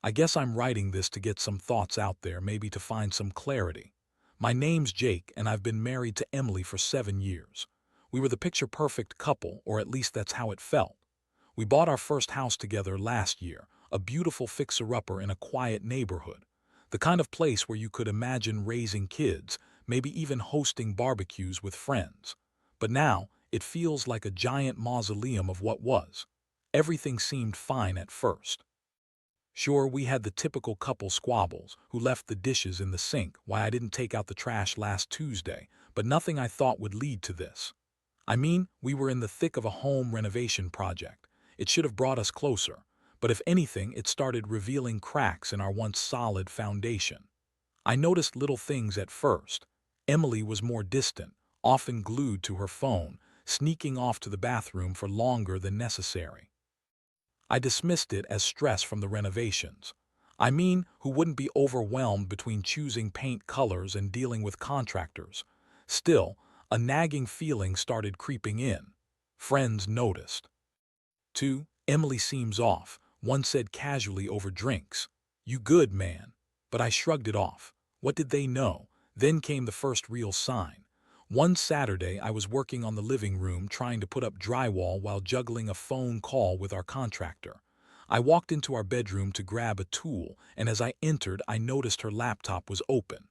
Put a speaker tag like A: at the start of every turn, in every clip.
A: I guess I'm writing this to get some thoughts out there, maybe to find some clarity. My name's Jake, and I've been married to Emily for 7 years. We were the picture-perfect couple, or at least that's how it felt. We bought our first house together last year, a beautiful fixer-upper in a quiet neighborhood. The kind of place where you could imagine raising kids, maybe even hosting barbecues with friends. But now, it feels like a giant mausoleum of what was. Everything seemed fine at first. Sure, we had the typical couple squabbles, who left the dishes in the sink, why I didn't take out the trash last Tuesday, but nothing I thought would lead to this. I mean, we were in the thick of a home renovation project. It should have brought us closer, but if anything, it started revealing cracks in our once solid foundation. I noticed little things at first. Emily was more distant, often glued to her phone, sneaking off to the bathroom for longer than necessary. I dismissed it as stress from the renovations. I mean, who wouldn't be overwhelmed between choosing paint colors and dealing with contractors? Still, a nagging feeling started creeping in. Friends noticed. 2. Emily seems off, one said casually over drinks. You good, man? But I shrugged it off. What did they know? Then came the first real sign. One Saturday, I was working on the living room trying to put up drywall while juggling a phone call with our contractor. I walked into our bedroom to grab a tool, and as I entered, I noticed her laptop was open.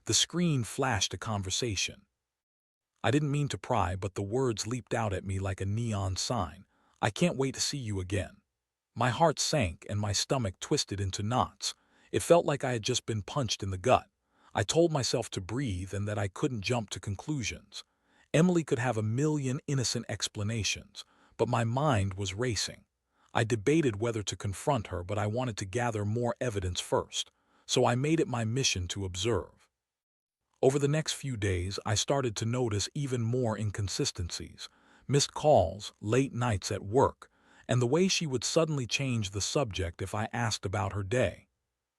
A: The screen flashed a conversation. I didn't mean to pry, but the words leaped out at me like a neon sign. I can't wait to see you again. My heart sank and my stomach twisted into knots. It felt like I had just been punched in the gut. I told myself to breathe and that I couldn't jump to conclusions. Emily could have a million innocent explanations, but my mind was racing. I debated whether to confront her, but I wanted to gather more evidence first, so I made it my mission to observe. Over the next few days, I started to notice even more inconsistencies: missed calls, late nights at work, and the way she would suddenly change the subject if I asked about her day.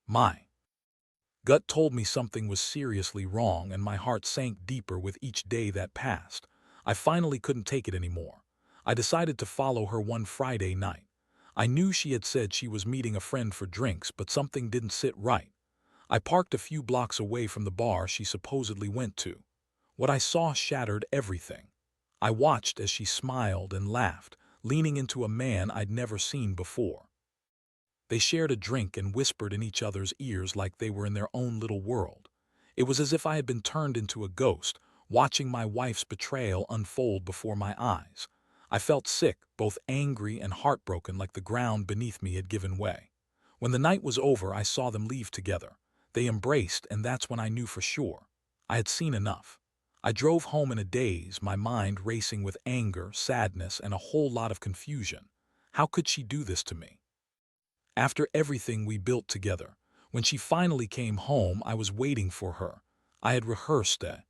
A: My gut told me something was seriously wrong, and my heart sank deeper with each day that passed. I finally couldn't take it anymore. I decided to follow her one Friday night. I knew she had said she was meeting a friend for drinks, but something didn't sit right. I parked a few blocks away from the bar she supposedly went to. What I saw shattered everything. I watched as she smiled and laughed, leaning into a man I'd never seen before. They shared a drink and whispered in each other's ears like they were in their own little world. It was as if I had been turned into a ghost, watching my wife's betrayal unfold before my eyes. I felt sick, both angry and heartbroken, like the ground beneath me had given way. When the night was over, I saw them leave together. They embraced, and that's when I knew for sure. I had seen enough. I drove home in a daze, my mind racing with anger, sadness, and a whole lot of confusion. How could she do this to me? After everything we built together, when she finally came home, I was waiting for her. I had rehearsed a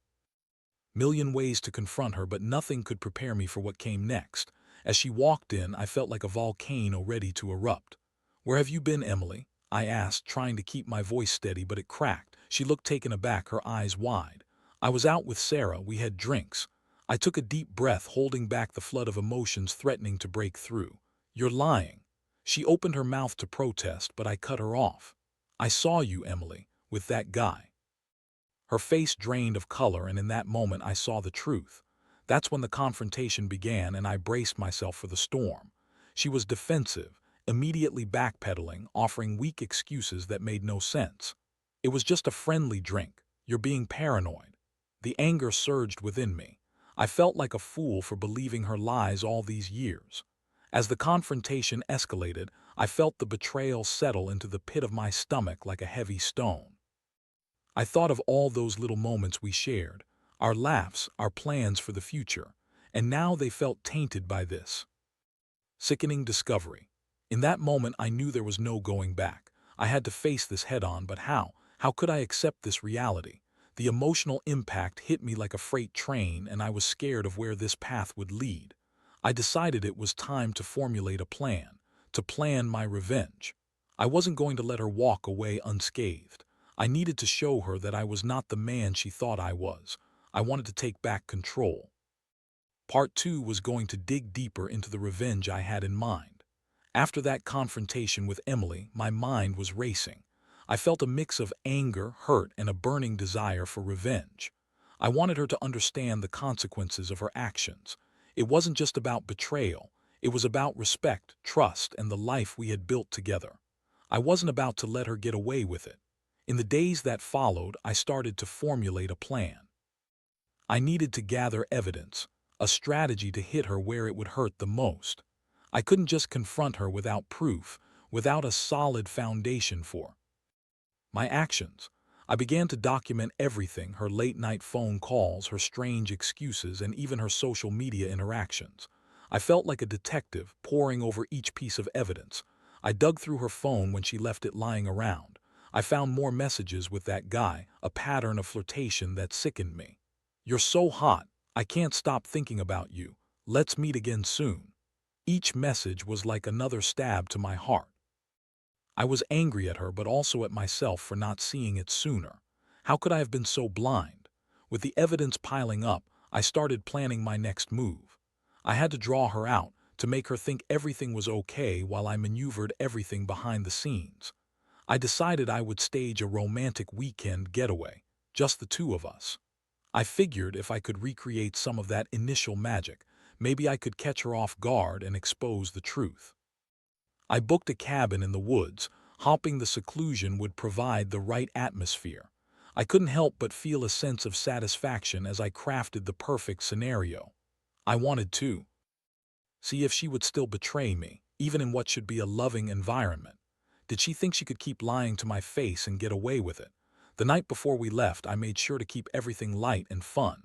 A: million ways to confront her, but nothing could prepare me for what came next. As she walked in, I felt like a volcano ready to erupt. "Where have you been, Emily?" I asked, trying to keep my voice steady, but it cracked. She looked taken aback, her eyes wide. "I was out with Sarah. We had drinks." I took a deep breath, holding back the flood of emotions threatening to break through. "You're lying." She opened her mouth to protest, but I cut her off. "I saw you, Emily, with that guy." Her face drained of color, and in that moment I saw the truth. That's when the confrontation began, and I braced myself for the storm. She was defensive, immediately backpedaling, offering weak excuses that made no sense. "It was just a friendly drink. You're being paranoid." The anger surged within me. I felt like a fool for believing her lies all these years. As the confrontation escalated, I felt the betrayal settle into the pit of my stomach like a heavy stone. I thought of all those little moments we shared, our laughs, our plans for the future, and now they felt tainted by this sickening discovery. In that moment, I knew there was no going back. I had to face this head on, but how? How could I accept this reality? The emotional impact hit me like a freight train, and I was scared of where this path would lead. I decided it was time to formulate a plan, to plan my revenge. I wasn't going to let her walk away unscathed. I needed to show her that I was not the man she thought I was. I wanted to take back control. Part 2 was going to dig deeper into the revenge I had in mind. After that confrontation with Emily, my mind was racing. I felt a mix of anger, hurt, and a burning desire for revenge. I wanted her to understand the consequences of her actions. It wasn't just about betrayal. It was about respect, trust, and the life we had built together. I wasn't about to let her get away with it. In the days that followed, I started to formulate a plan. I needed to gather evidence, a strategy to hit her where it would hurt the most. I couldn't just confront her without proof, without a solid foundation for my actions. I began to document everything: her late-night phone calls, her strange excuses, and even her social media interactions. I felt like a detective, poring over each piece of evidence. I dug through her phone when she left it lying around. I found more messages with that guy, a pattern of flirtation that sickened me. "You're so hot. I can't stop thinking about you. Let's meet again soon." Each message was like another stab to my heart. I was angry at her, but also at myself for not seeing it sooner. How could I have been so blind? With the evidence piling up, I started planning my next move. I had to draw her out, to make her think everything was okay while I maneuvered everything behind the scenes. I decided I would stage a romantic weekend getaway, just the two of us. I figured if I could recreate some of that initial magic, maybe I could catch her off guard and expose the truth. I booked a cabin in the woods, hoping the seclusion would provide the right atmosphere. I couldn't help but feel a sense of satisfaction as I crafted the perfect scenario. I wanted to see if she would still betray me, even in what should be a loving environment. Did she think she could keep lying to my face and get away with it? The night before we left, I made sure to keep everything light and fun.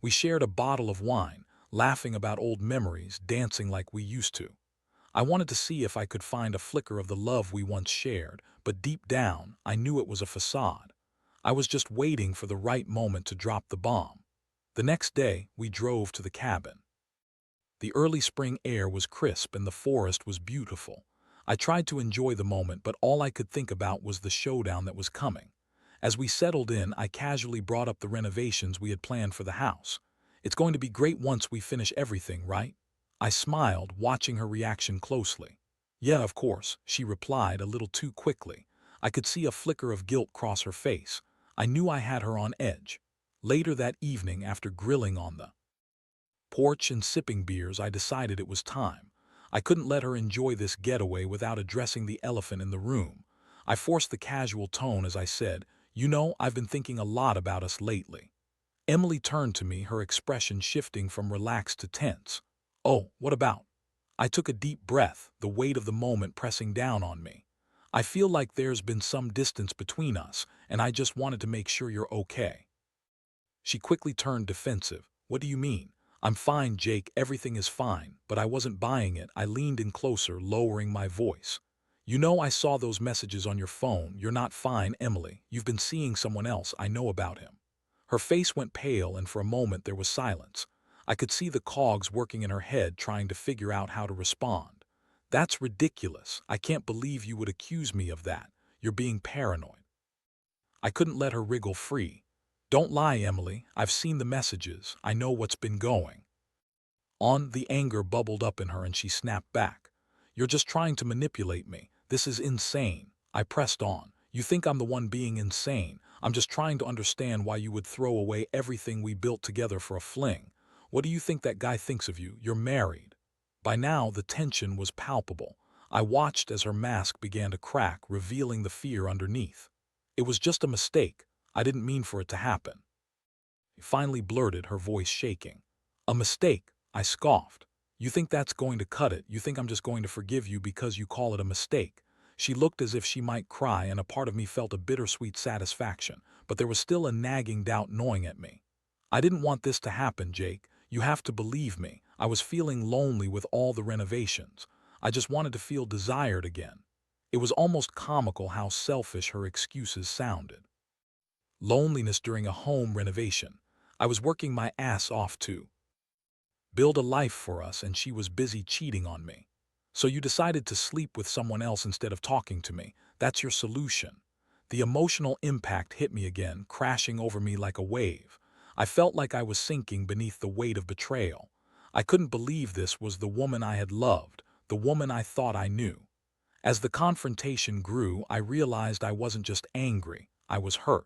A: We shared a bottle of wine, laughing about old memories, dancing like we used to. I wanted to see if I could find a flicker of the love we once shared, but deep down, I knew it was a facade. I was just waiting for the right moment to drop the bomb. The next day, we drove to the cabin. The early spring air was crisp and the forest was beautiful. I tried to enjoy the moment, but all I could think about was the showdown that was coming. As we settled in, I casually brought up the renovations we had planned for the house. "It's going to be great once we finish everything, right?" I smiled, watching her reaction closely. "Yeah, of course," she replied a little too quickly. I could see a flicker of guilt cross her face. I knew I had her on edge. Later that evening, after grilling on the porch and sipping beers, I decided it was time. I couldn't let her enjoy this getaway without addressing the elephant in the room. I forced the casual tone as I said, "You know, I've been thinking a lot about us lately." Emily turned to me, her expression shifting from relaxed to tense. "Oh, what about?" I took a deep breath, the weight of the moment pressing down on me. "I feel like there's been some distance between us, and I just wanted to make sure you're okay." She quickly turned defensive. "What do you mean?" "I'm fine, Jake, everything is fine," but I wasn't buying it. I leaned in closer, lowering my voice. "You know, I saw those messages on your phone. You're not fine, Emily. You've been seeing someone else. I know about him." Her face went pale, and for a moment there was silence. I could see the cogs working in her head, trying to figure out how to respond. "That's ridiculous. I can't believe you would accuse me of that. You're being paranoid." I couldn't let her wriggle free. "Don't lie, Emily. I've seen the messages. I know what's been going on." The anger bubbled up in her and she snapped back. "You're just trying to manipulate me. This is insane." I pressed on. "You think I'm the one being insane? I'm just trying to understand why you would throw away everything we built together for a fling. What do you think that guy thinks of you? You're married." By now, the tension was palpable. I watched as her mask began to crack, revealing the fear underneath. "It was just a mistake. I didn't mean for it to happen," she finally blurted, her voice shaking. "A mistake?" I scoffed. "You think that's going to cut it? You think I'm just going to forgive you because you call it a mistake?" She looked as if she might cry, and a part of me felt a bittersweet satisfaction, but there was still a nagging doubt gnawing at me. "I didn't want this to happen, Jake. You have to believe me. I was feeling lonely with all the renovations. I just wanted to feel desired again." It was almost comical how selfish her excuses sounded. Loneliness during a home renovation. I was working my ass off to build a life for us, and she was busy cheating on me. "So you decided to sleep with someone else instead of talking to me. That's your solution." The emotional impact hit me again, crashing over me like a wave. I felt like I was sinking beneath the weight of betrayal. I couldn't believe this was the woman I had loved, the woman I thought I knew. As the confrontation grew, I realized I wasn't just angry, I was hurt.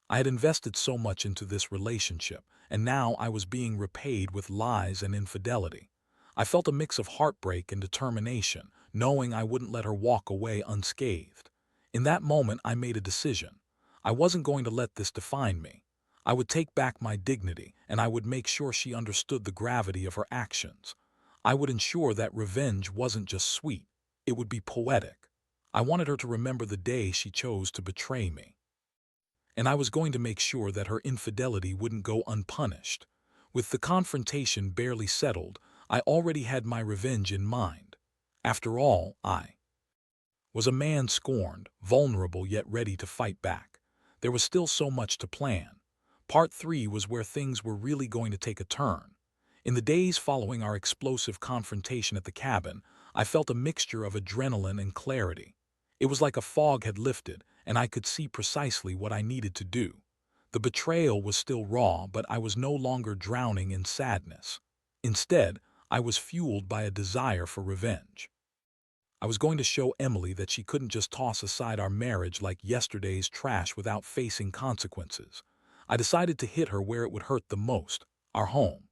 A: I had invested so much into this relationship, and now I was being repaid with lies and infidelity. I felt a mix of heartbreak and determination, knowing I wouldn't let her walk away unscathed. In that moment, I made a decision. I wasn't going to let this define me. I would take back my dignity, and I would make sure she understood the gravity of her actions. I would ensure that revenge wasn't just sweet, it would be poetic. I wanted her to remember the day she chose to betray me. And I was going to make sure that her infidelity wouldn't go unpunished. With the confrontation barely settled, I already had my revenge in mind. After all, I was a man scorned, vulnerable yet ready to fight back. There was still so much to plan. Part 3 was where things were really going to take a turn. In the days following our explosive confrontation at the cabin, I felt a mixture of adrenaline and clarity. It was like a fog had lifted, and I could see precisely what I needed to do. The betrayal was still raw, but I was no longer drowning in sadness. Instead, I was fueled by a desire for revenge. I was going to show Emily that she couldn't just toss aside our marriage like yesterday's trash without facing consequences. I decided to hit her where it would hurt the most, our home.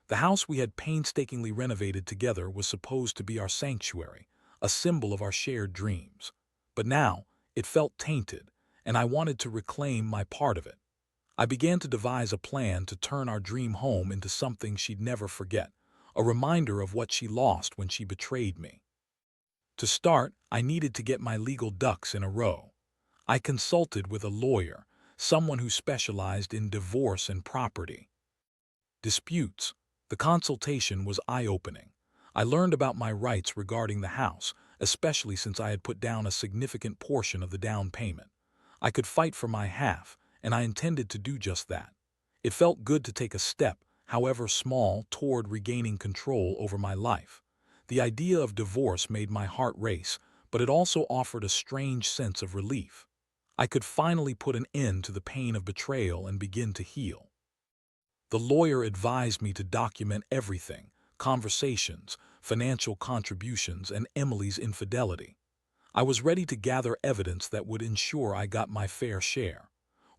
A: The house we had painstakingly renovated together was supposed to be our sanctuary, a symbol of our shared dreams. But now, it felt tainted, and I wanted to reclaim my part of it. I began to devise a plan to turn our dream home into something she'd never forget, a reminder of what she lost when she betrayed me. To start, I needed to get my legal ducks in a row. I consulted with a lawyer, someone who specialized in divorce and property disputes. The consultation was eye-opening. I learned about my rights regarding the house, especially since I had put down a significant portion of the down payment. I could fight for my half, and I intended to do just that. It felt good to take a step, however small, toward regaining control over my life. The idea of divorce made my heart race, but it also offered a strange sense of relief. I could finally put an end to the pain of betrayal and begin to heal. The lawyer advised me to document everything: conversations, financial contributions, and Emily's infidelity. I was ready to gather evidence that would ensure I got my fair share.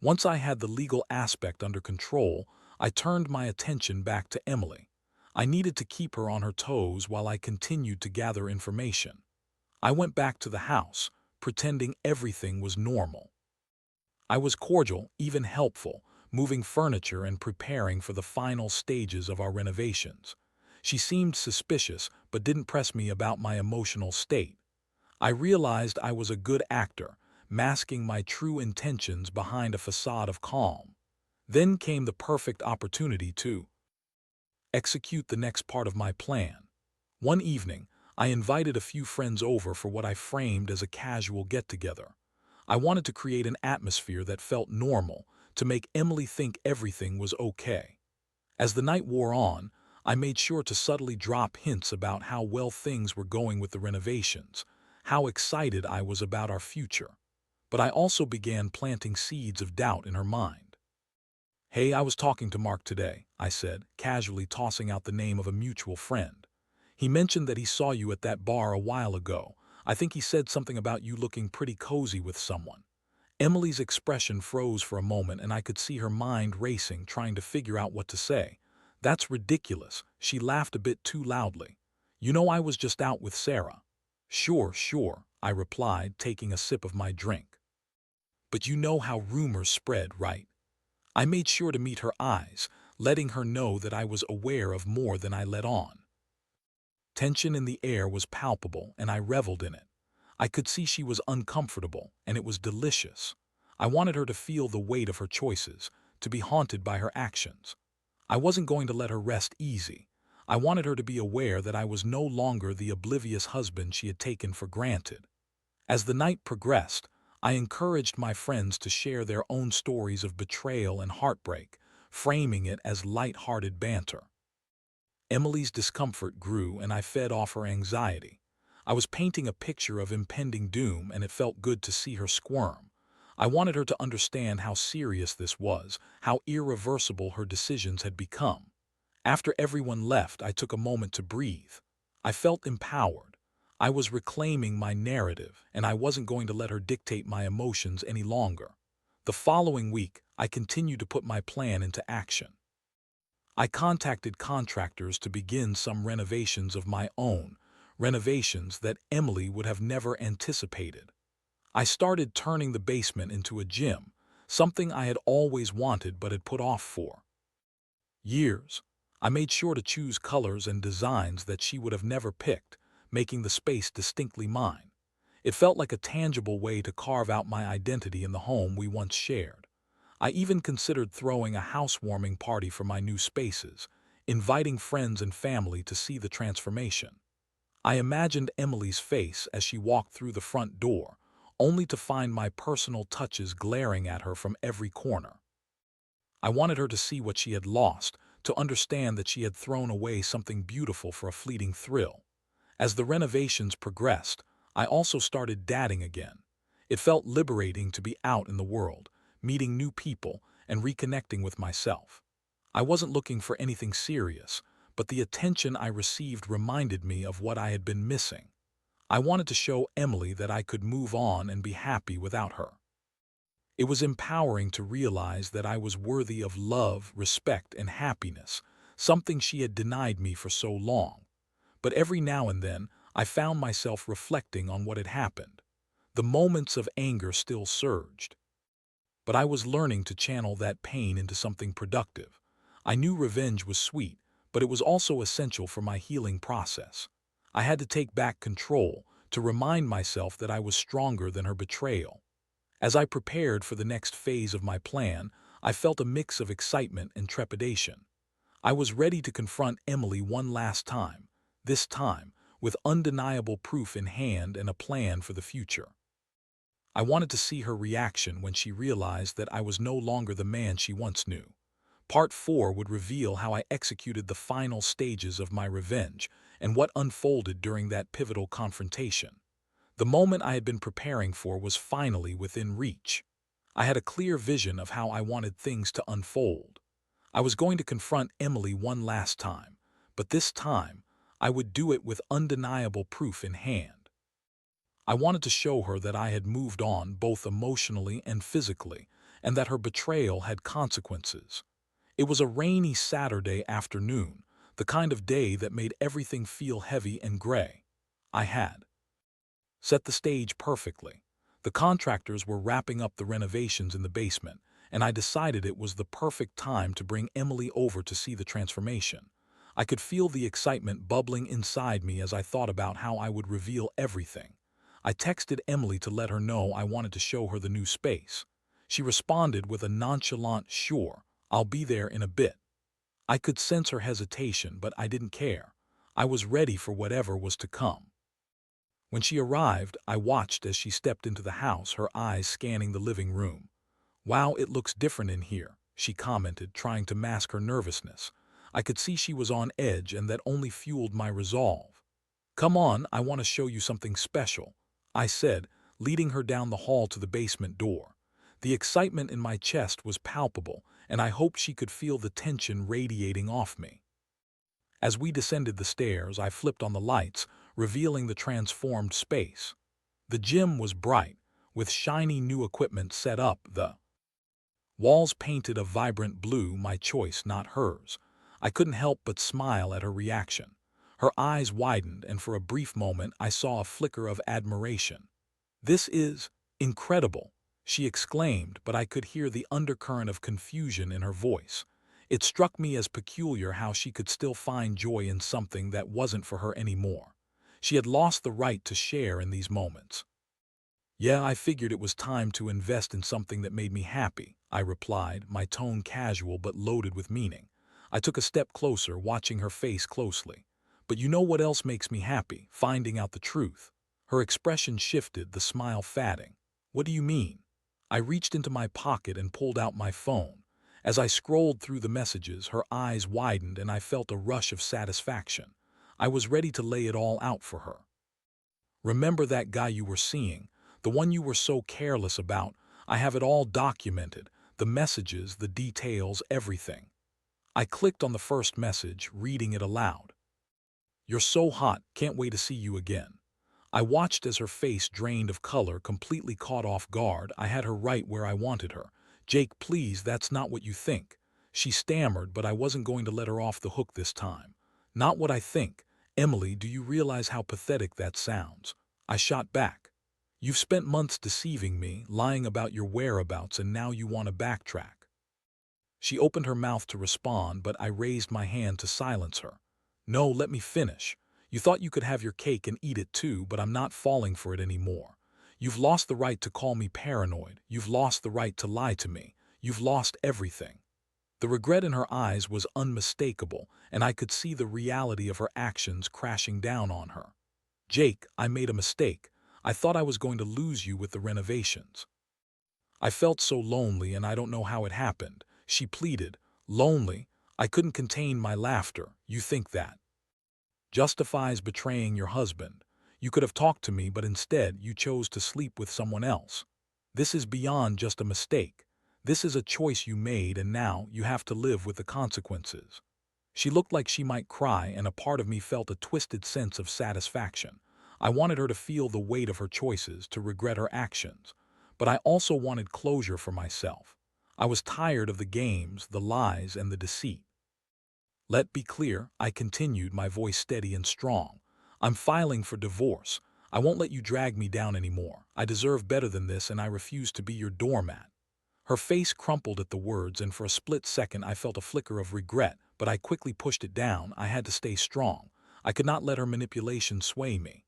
A: Once I had the legal aspect under control, I turned my attention back to Emily. I needed to keep her on her toes while I continued to gather information. I went back to the house, pretending everything was normal. I was cordial, even helpful, moving furniture and preparing for the final stages of our renovations. She seemed suspicious, but didn't press me about my emotional state. I realized I was a good actor, masking my true intentions behind a facade of calm. Then came the perfect opportunity to execute the next part of my plan. One evening, I invited a few friends over for what I framed as a casual get-together. I wanted to create an atmosphere that felt normal, to make Emily think everything was okay. As the night wore on, I made sure to subtly drop hints about how well things were going with the renovations, how excited I was about our future. But I also began planting seeds of doubt in her mind. "Hey, I was talking to Mark today," I said, casually tossing out the name of a mutual friend. "He mentioned that he saw you at that bar a while ago. I think he said something about you looking pretty cozy with someone." Emily's expression froze for a moment, and I could see her mind racing, trying to figure out what to say. "That's ridiculous." She laughed a bit too loudly. "You know, I was just out with Sarah." "Sure, sure," I replied, taking a sip of my drink. "But you know how rumors spread, right?" I made sure to meet her eyes, letting her know that I was aware of more than I let on. Tension in the air was palpable, and I reveled in it. I could see she was uncomfortable, and it was delicious. I wanted her to feel the weight of her choices, to be haunted by her actions. I wasn't going to let her rest easy. I wanted her to be aware that I was no longer the oblivious husband she had taken for granted. As the night progressed, I encouraged my friends to share their own stories of betrayal and heartbreak, framing it as light-hearted banter. Emily's discomfort grew, and I fed off her anxiety. I was painting a picture of impending doom, and it felt good to see her squirm. I wanted her to understand how serious this was, how irreversible her decisions had become. After everyone left, I took a moment to breathe. I felt empowered. I was reclaiming my narrative, and I wasn't going to let her dictate my emotions any longer. The following week, I continued to put my plan into action. I contacted contractors to begin some renovations of my own, renovations that Emily would have never anticipated. I started turning the basement into a gym, something I had always wanted but had put off for years. I made sure to choose colors and designs that she would have never picked, making the space distinctly mine. It felt like a tangible way to carve out my identity in the home we once shared. I even considered throwing a housewarming party for my new spaces, inviting friends and family to see the transformation. I imagined Emily's face as she walked through the front door, only to find my personal touches glaring at her from every corner. I wanted her to see what she had lost, to understand that she had thrown away something beautiful for a fleeting thrill. As the renovations progressed, I also started dating again. It felt liberating to be out in the world, meeting new people, and reconnecting with myself. I wasn't looking for anything serious, but the attention I received reminded me of what I had been missing. I wanted to show Emily that I could move on and be happy without her. It was empowering to realize that I was worthy of love, respect, and happiness, something she had denied me for so long. But every now and then, I found myself reflecting on what had happened. The moments of anger still surged, but I was learning to channel that pain into something productive. I knew revenge was sweet, but it was also essential for my healing process. I had to take back control, to remind myself that I was stronger than her betrayal. As I prepared for the next phase of my plan, I felt a mix of excitement and trepidation. I was ready to confront Emily one last time, this time with undeniable proof in hand and a plan for the future. I wanted to see her reaction when she realized that I was no longer the man she once knew. Part 4 would reveal how I executed the final stages of my revenge and what unfolded during that pivotal confrontation. The moment I had been preparing for was finally within reach. I had a clear vision of how I wanted things to unfold. I was going to confront Emily one last time, but this time I would do it with undeniable proof in hand. I wanted to show her that I had moved on both emotionally and physically, and that her betrayal had consequences. It was a rainy Saturday afternoon, the kind of day that made everything feel heavy and gray. I had set the stage perfectly. The contractors were wrapping up the renovations in the basement, and I decided it was the perfect time to bring Emily over to see the transformation. I could feel the excitement bubbling inside me as I thought about how I would reveal everything. I texted Emily to let her know I wanted to show her the new space. She responded with a nonchalant "Sure, I'll be there in a bit." I could sense her hesitation, but I didn't care. I was ready for whatever was to come. When she arrived, I watched as she stepped into the house, her eyes scanning the living room. "Wow, it looks different in here," she commented, trying to mask her nervousness. I could see she was on edge, and that only fueled my resolve. "Come on, I want to show you something special," I said, leading her down the hall to the basement door. The excitement in my chest was palpable, and I hoped she could feel the tension radiating off me. As we descended the stairs, I flipped on the lights, revealing the transformed space. The gym was bright, with shiny new equipment set up, the walls painted a vibrant blue, my choice, not hers. I couldn't help but smile at her reaction. Her eyes widened, and for a brief moment I saw a flicker of admiration. "This is incredible," she exclaimed, but I could hear the undercurrent of confusion in her voice. It struck me as peculiar how she could still find joy in something that wasn't for her anymore. She had lost the right to share in these moments. "Yeah, I figured it was time to invest in something that made me happy," I replied, my tone casual but loaded with meaning. I took a step closer, watching her face closely. "But you know what else makes me happy? Finding out the truth." Her expression shifted, the smile fading. "What do you mean?" I reached into my pocket and pulled out my phone. As I scrolled through the messages, her eyes widened and I felt a rush of satisfaction. I was ready to lay it all out for her. "Remember that guy you were seeing? The one you were so careless about? I have it all documented. The messages, the details, everything." I clicked on the first message, reading it aloud. You're so hot, can't wait to see you again. I watched as her face drained of color, completely caught off guard. I had her right where I wanted her. Jake, please, that's not what you think. She stammered, but I wasn't going to let her off the hook this time. Not what I think. Emily, do you realize how pathetic that sounds? I shot back. You've spent months deceiving me, lying about your whereabouts, and now you want to backtrack. She opened her mouth to respond, but I raised my hand to silence her. No, let me finish. You thought you could have your cake and eat it too, but I'm not falling for it anymore. You've lost the right to call me paranoid. You've lost the right to lie to me. You've lost everything. The regret in her eyes was unmistakable, and I could see the reality of her actions crashing down on her. Jake, I made a mistake. I thought I was going to lose you with the renovations. I felt so lonely, and I don't know how it happened. She pleaded. Lonely? I couldn't contain my laughter. You think that justifies betraying your husband? You could have talked to me, but instead you chose to sleep with someone else. This is beyond just a mistake. This is a choice you made, and now you have to live with the consequences. She looked like she might cry, and a part of me felt a twisted sense of satisfaction. I wanted her to feel the weight of her choices, to regret her actions. But I also wanted closure for myself. I was tired of the games, the lies, and the deceit. Let be clear, I continued, my voice steady and strong. I'm filing for divorce. I won't let you drag me down anymore. I deserve better than this, and I refuse to be your doormat. Her face crumpled at the words, and for a split second I felt a flicker of regret, but I quickly pushed it down. I had to stay strong. I could not let her manipulation sway me.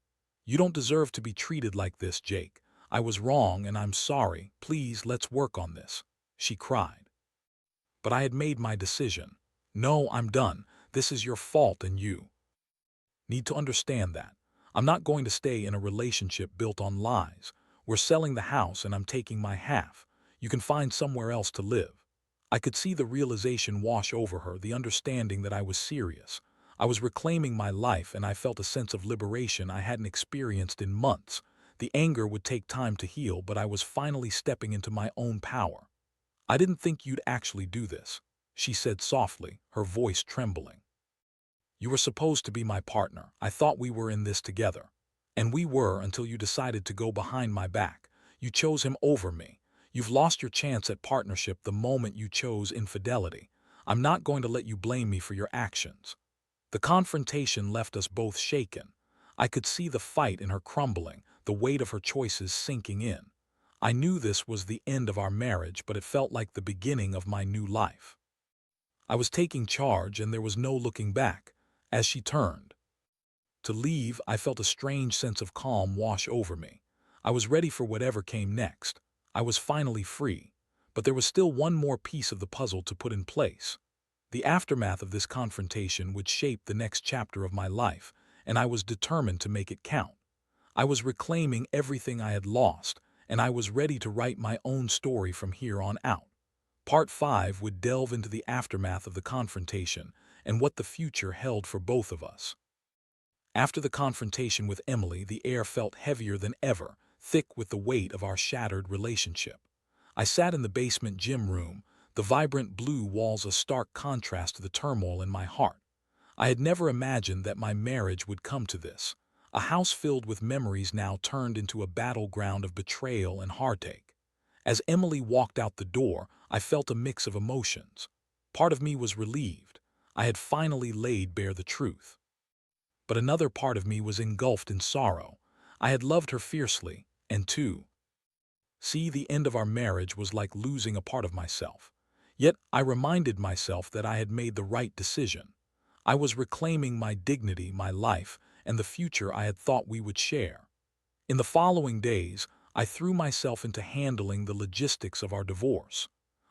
A: You don't deserve to be treated like this, Jake. I was wrong, and I'm sorry. Please, let's work on this, she cried. But I had made my decision. No, I'm done. This is your fault, and you need to understand that. I'm not going to stay in a relationship built on lies. We're selling the house, and I'm taking my half. You can find somewhere else to live. I could see the realization wash over her, the understanding that I was serious. I was reclaiming my life, and I felt a sense of liberation I hadn't experienced in months. The anger would take time to heal, but I was finally stepping into my own power. I didn't think you'd actually do this, she said softly, her voice trembling. You were supposed to be my partner. I thought we were in this together. And we were, until you decided to go behind my back. You chose him over me. You've lost your chance at partnership the moment you chose infidelity. I'm not going to let you blame me for your actions. The confrontation left us both shaken. I could see the fight in her crumbling, the weight of her choices sinking in. I knew this was the end of our marriage, but it felt like the beginning of my new life. I was taking charge, and there was no looking back. As she turned to leave, I felt a strange sense of calm wash over me. I was ready for whatever came next. I was finally free. But there was still one more piece of the puzzle to put in place. The aftermath of this confrontation would shape the next chapter of my life, and I was determined to make it count. I was reclaiming everything I had lost, and I was ready to write my own story from here on out. Part 5 would delve into the aftermath of the confrontation and what the future held for both of us. After the confrontation with Emily, the air felt heavier than ever, thick with the weight of our shattered relationship. I sat in the basement gym room, the vibrant blue walls a stark contrast to the turmoil in my heart. I had never imagined that my marriage would come to this. A house filled with memories now turned into a battleground of betrayal and heartache. As Emily walked out the door, I felt a mix of emotions. Part of me was relieved. I had finally laid bare the truth. But another part of me was engulfed in sorrow. I had loved her fiercely, and to see the end of our marriage was like losing a part of myself. Yet I reminded myself that I had made the right decision. I was reclaiming my dignity, my life, and the future I had thought we would share. In the following days, I threw myself into handling the logistics of our divorce.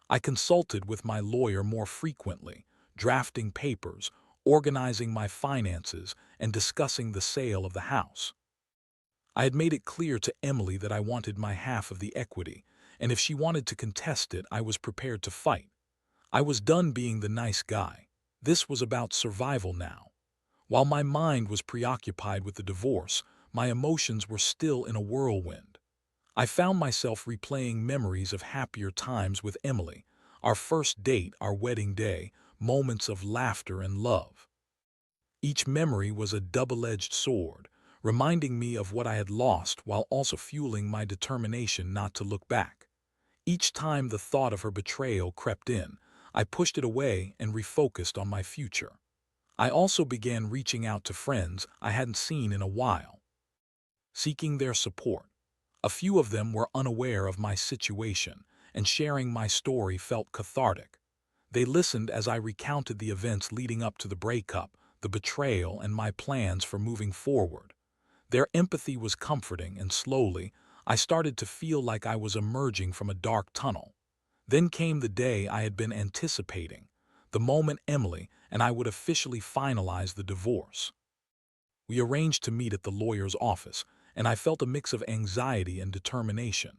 A: I consulted with my lawyer more frequently, drafting papers, organizing my finances, and discussing the sale of the house. I had made it clear to Emily that I wanted my half of the equity, and if she wanted to contest it, I was prepared to fight. I was done being the nice guy. This was about survival now. While my mind was preoccupied with the divorce, my emotions were still in a whirlwind. I found myself replaying memories of happier times with Emily, our first date, our wedding day, moments of laughter and love. Each memory was a double-edged sword, reminding me of what I had lost while also fueling my determination not to look back. Each time the thought of her betrayal crept in, I pushed it away and refocused on my future. I also began reaching out to friends I hadn't seen in a while, seeking their support. A few of them were unaware of my situation, and sharing my story felt cathartic. They listened as I recounted the events leading up to the breakup, the betrayal, and my plans for moving forward. Their empathy was comforting, and slowly, I started to feel like I was emerging from a dark tunnel. Then came the day I had been anticipating, the moment Emily and I would officially finalize the divorce. We arranged to meet at the lawyer's office, and I felt a mix of anxiety and determination.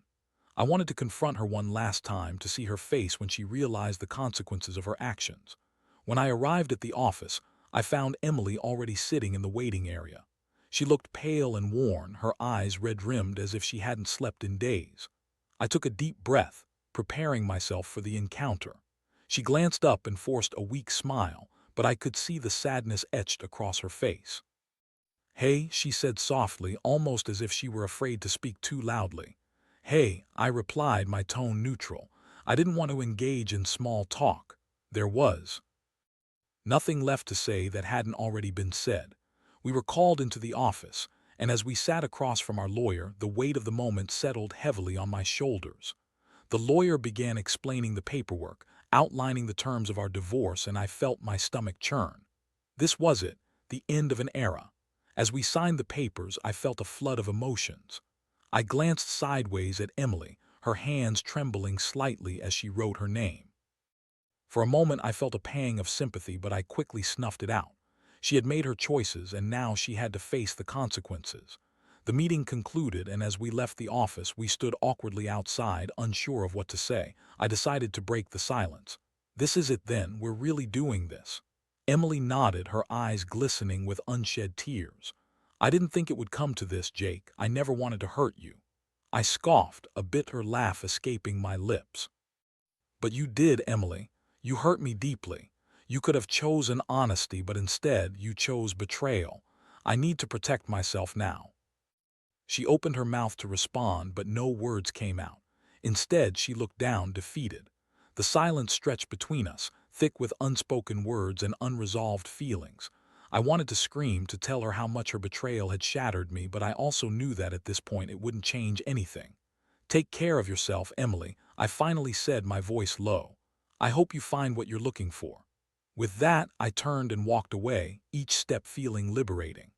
A: I wanted to confront her one last time to see her face when she realized the consequences of her actions. When I arrived at the office, I found Emily already sitting in the waiting area. She looked pale and worn, her eyes red-rimmed as if she hadn't slept in days. I took a deep breath, preparing myself for the encounter. She glanced up and forced a weak smile, but I could see the sadness etched across her face. "Hey," she said softly, almost as if she were afraid to speak too loudly. "Hey," I replied, my tone neutral. I didn't want to engage in small talk. There was nothing left to say that hadn't already been said. We were called into the office, and as we sat across from our lawyer, the weight of the moment settled heavily on my shoulders. The lawyer began explaining the paperwork, outlining the terms of our divorce, and I felt my stomach churn. This was it, the end of an era. As we signed the papers, I felt a flood of emotions. I glanced sideways at Emily, her hands trembling slightly as she wrote her name. For a moment I felt a pang of sympathy, but I quickly snuffed it out. She had made her choices, and now she had to face the consequences. The meeting concluded, and as we left the office, we stood awkwardly outside, unsure of what to say. I decided to break the silence. "This is it then, we're really doing this." Emily nodded, her eyes glistening with unshed tears. "I didn't think it would come to this, Jake. I never wanted to hurt you." I scoffed, a bitter laugh escaping my lips. "But you did, Emily. You hurt me deeply. You could have chosen honesty, but instead you chose betrayal. I need to protect myself now." She opened her mouth to respond, but no words came out. Instead, she looked down, defeated. The silence stretched between us, thick with unspoken words and unresolved feelings. I wanted to scream, to tell her how much her betrayal had shattered me, but I also knew that at this point it wouldn't change anything. "Take care of yourself, Emily," I finally said, my voice low. "I hope you find what you're looking for." With that, I turned and walked away, each step feeling liberating.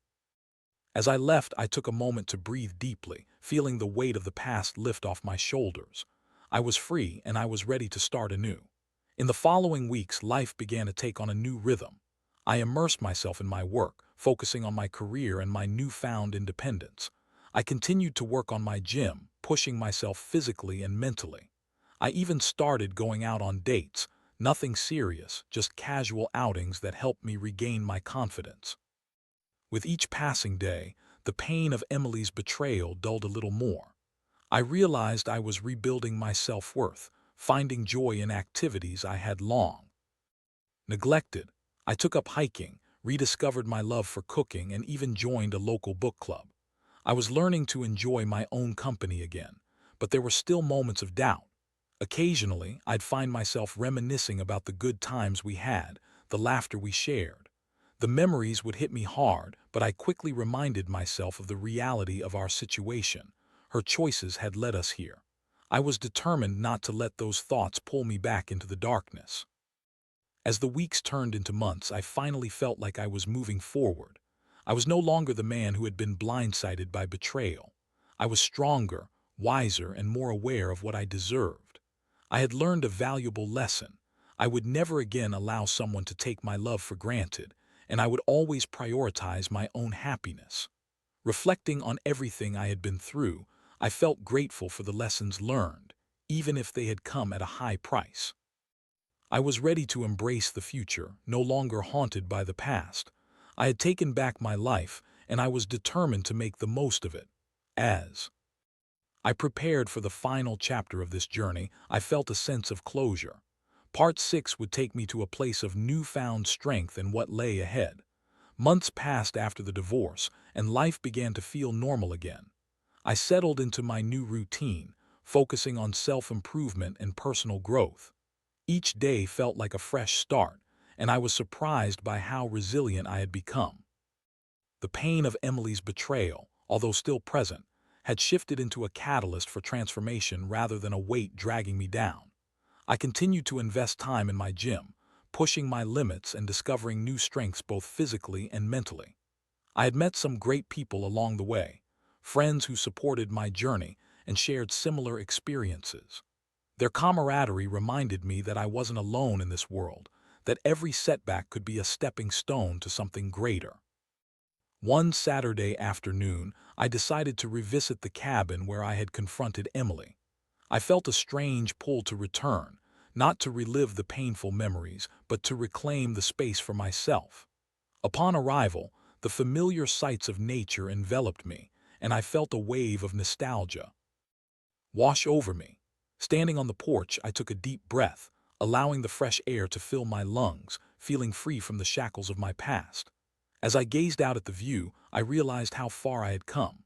A: As I left, I took a moment to breathe deeply, feeling the weight of the past lift off my shoulders. I was free, and I was ready to start anew. In the following weeks, life began to take on a new rhythm. I immersed myself in my work, focusing on my career and my newfound independence. I continued to work on my gym, pushing myself physically and mentally. I even started going out on dates, nothing serious, just casual outings that helped me regain my confidence. With each passing day, the pain of Emily's betrayal dulled a little more. I realized I was rebuilding my self-worth, finding joy in activities I had long neglected. I took up hiking, rediscovered my love for cooking, and even joined a local book club. I was learning to enjoy my own company again, but there were still moments of doubt. Occasionally, I'd find myself reminiscing about the good times we had, the laughter we shared. The memories would hit me hard, but I quickly reminded myself of the reality of our situation. Her choices had led us here. I was determined not to let those thoughts pull me back into the darkness. As the weeks turned into months, I finally felt like I was moving forward. I was no longer the man who had been blindsided by betrayal. I was stronger, wiser, and more aware of what I deserved. I had learned a valuable lesson. I would never again allow someone to take my love for granted, and I would always prioritize my own happiness. Reflecting on everything I had been through, I felt grateful for the lessons learned, even if they had come at a high price. I was ready to embrace the future, no longer haunted by the past. I had taken back my life, and I was determined to make the most of it. As I prepared for the final chapter of this journey, I felt a sense of closure. Part 6 would take me to a place of newfound strength and what lay ahead. Months passed after the divorce, and life began to feel normal again. I settled into my new routine, focusing on self-improvement and personal growth. Each day felt like a fresh start, and I was surprised by how resilient I had become. The pain of Emily's betrayal, although still present, had shifted into a catalyst for transformation rather than a weight dragging me down. I continued to invest time in my gym, pushing my limits and discovering new strengths both physically and mentally. I had met some great people along the way, friends who supported my journey and shared similar experiences. Their camaraderie reminded me that I wasn't alone in this world, that every setback could be a stepping stone to something greater. One Saturday afternoon, I decided to revisit the cabin where I had confronted Emily. I felt a strange pull to return, not to relive the painful memories, but to reclaim the space for myself. Upon arrival, the familiar sights of nature enveloped me, and I felt a wave of nostalgia wash over me. Standing on the porch, I took a deep breath, allowing the fresh air to fill my lungs, feeling free from the shackles of my past. As I gazed out at the view, I realized how far I had come.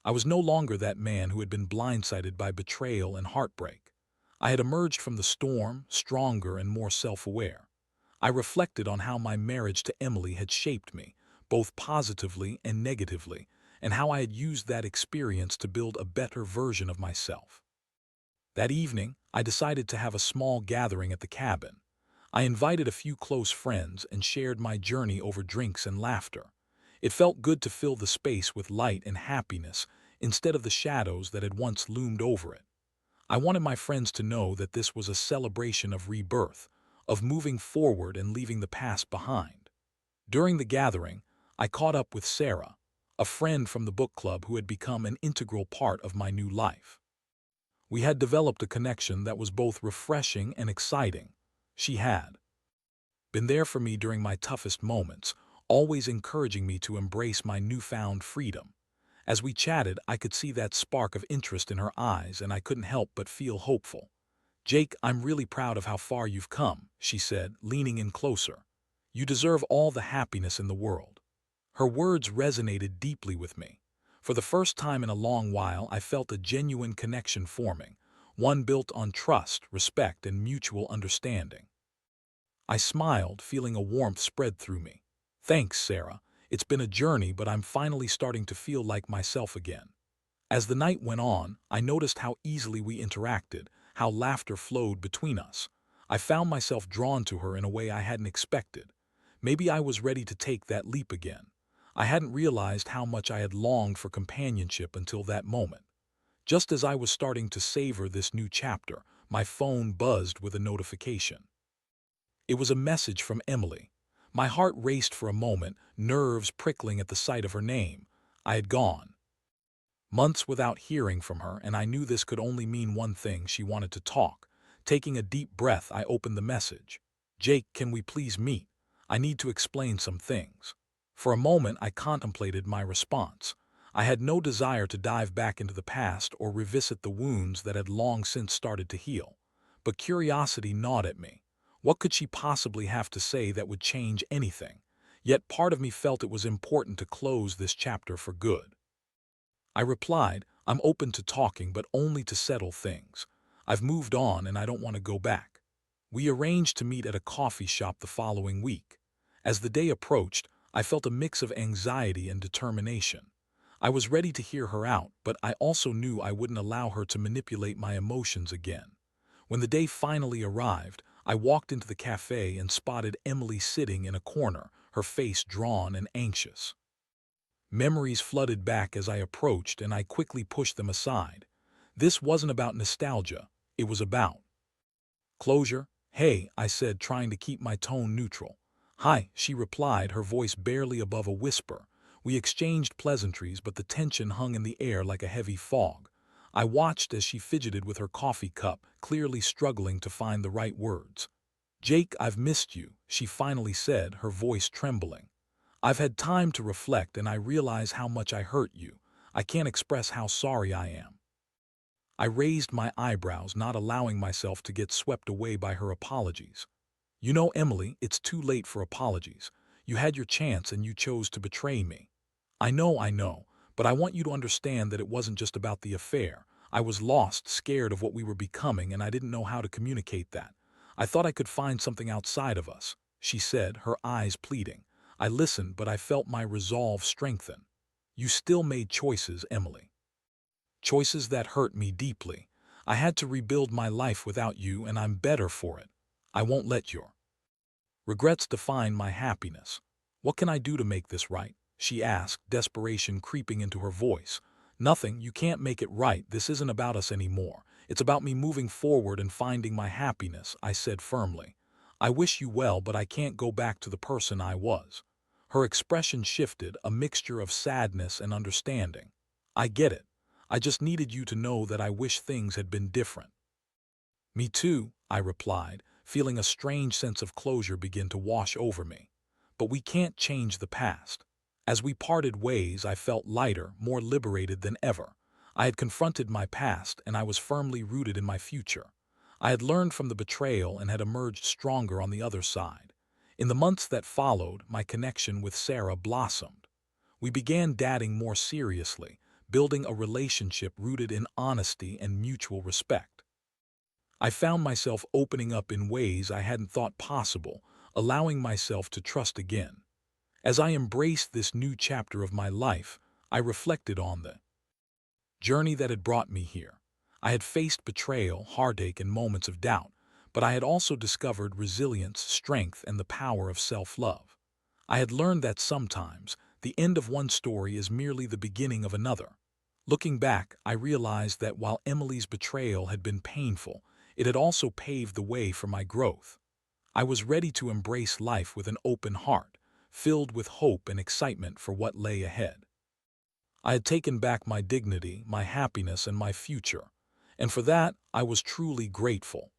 A: I was no longer that man who had been blindsided by betrayal and heartbreak. I had emerged from the storm, stronger and more self-aware. I reflected on how my marriage to Emily had shaped me, both positively and negatively, and how I had used that experience to build a better version of myself. That evening, I decided to have a small gathering at the cabin. I invited a few close friends and shared my journey over drinks and laughter. It felt good to fill the space with light and happiness instead of the shadows that had once loomed over it. I wanted my friends to know that this was a celebration of rebirth, of moving forward and leaving the past behind. During the gathering, I caught up with Sarah, a friend from the book club who had become an integral part of my new life. We had developed a connection that was both refreshing and exciting. She had been there for me during my toughest moments, always encouraging me to embrace my newfound freedom. As we chatted, I could see that spark of interest in her eyes, and I couldn't help but feel hopeful. "Jake, I'm really proud of how far you've come," she said, leaning in closer. "You deserve all the happiness in the world." Her words resonated deeply with me. For the first time in a long while, I felt a genuine connection forming, one built on trust, respect, and mutual understanding. I smiled, feeling a warmth spread through me. "Thanks, Sarah. It's been a journey, but I'm finally starting to feel like myself again." As the night went on, I noticed how easily we interacted, how laughter flowed between us. I found myself drawn to her in a way I hadn't expected. Maybe I was ready to take that leap again. I hadn't realized how much I had longed for companionship until that moment. Just as I was starting to savor this new chapter, my phone buzzed with a notification. It was a message from Emily. My heart raced for a moment, nerves prickling at the sight of her name. I had gone months without hearing from her, and I knew this could only mean one thing: she wanted to talk. Taking a deep breath, I opened the message. "Jake, can we please meet? I need to explain some things." For a moment, I contemplated my response. I had no desire to dive back into the past or revisit the wounds that had long since started to heal. But curiosity gnawed at me. What could she possibly have to say that would change anything? Yet part of me felt it was important to close this chapter for good. I replied, "I'm open to talking, but only to settle things. I've moved on and I don't want to go back." We arranged to meet at a coffee shop the following week. As the day approached, I felt a mix of anxiety and determination. I was ready to hear her out, but I also knew I wouldn't allow her to manipulate my emotions again. When the day finally arrived, I walked into the cafe and spotted Emily sitting in a corner, her face drawn and anxious. Memories flooded back as I approached, and I quickly pushed them aside. This wasn't about nostalgia, it was about closure. "Hey," I said, trying to keep my tone neutral. "Hi," she replied, her voice barely above a whisper. We exchanged pleasantries, but the tension hung in the air like a heavy fog. I watched as she fidgeted with her coffee cup, clearly struggling to find the right words. "Jake, I've missed you," she finally said, her voice trembling. "I've had time to reflect, and I realize how much I hurt you. I can't express how sorry I am." I raised my eyebrows, not allowing myself to get swept away by her apologies. "You know, Emily, it's too late for apologies. You had your chance and you chose to betray me. I know, but I want you to understand that it wasn't just about the affair. I was lost, scared of what we were becoming, and I didn't know how to communicate that. I thought I could find something outside of us, she said, her eyes pleading. I listened, but I felt my resolve strengthen. You still made choices, Emily. Choices that hurt me deeply. I had to rebuild my life without you, and I'm better for it. I won't let your regrets define my happiness. What can I do to make this right? She asked, desperation creeping into her voice. Nothing, you can't make it right. This isn't about us anymore. It's about me moving forward and finding my happiness, I said firmly. I wish you well, but I can't go back to the person I was. Her expression shifted, a mixture of sadness and understanding. I get it. I just needed you to know that I wish things had been different. Me too, I replied, feeling a strange sense of closure begin to wash over me. But we can't change the past. As we parted ways, I felt lighter, more liberated than ever. I had confronted my past, and I was firmly rooted in my future. I had learned from the betrayal and had emerged stronger on the other side. In the months that followed, my connection with Sarah blossomed. We began dating more seriously, building a relationship rooted in honesty and mutual respect. I found myself opening up in ways I hadn't thought possible, allowing myself to trust again. As I embraced this new chapter of my life, I reflected on the journey that had brought me here. I had faced betrayal, heartache, and moments of doubt, but I had also discovered resilience, strength, and the power of self-love. I had learned that sometimes the end of one story is merely the beginning of another. Looking back, I realized that while Emily's betrayal had been painful, it had also paved the way for my growth. I was ready to embrace life with an open heart, filled with hope and excitement for what lay ahead. I had taken back my dignity, my happiness, and my future, and for that I was truly grateful.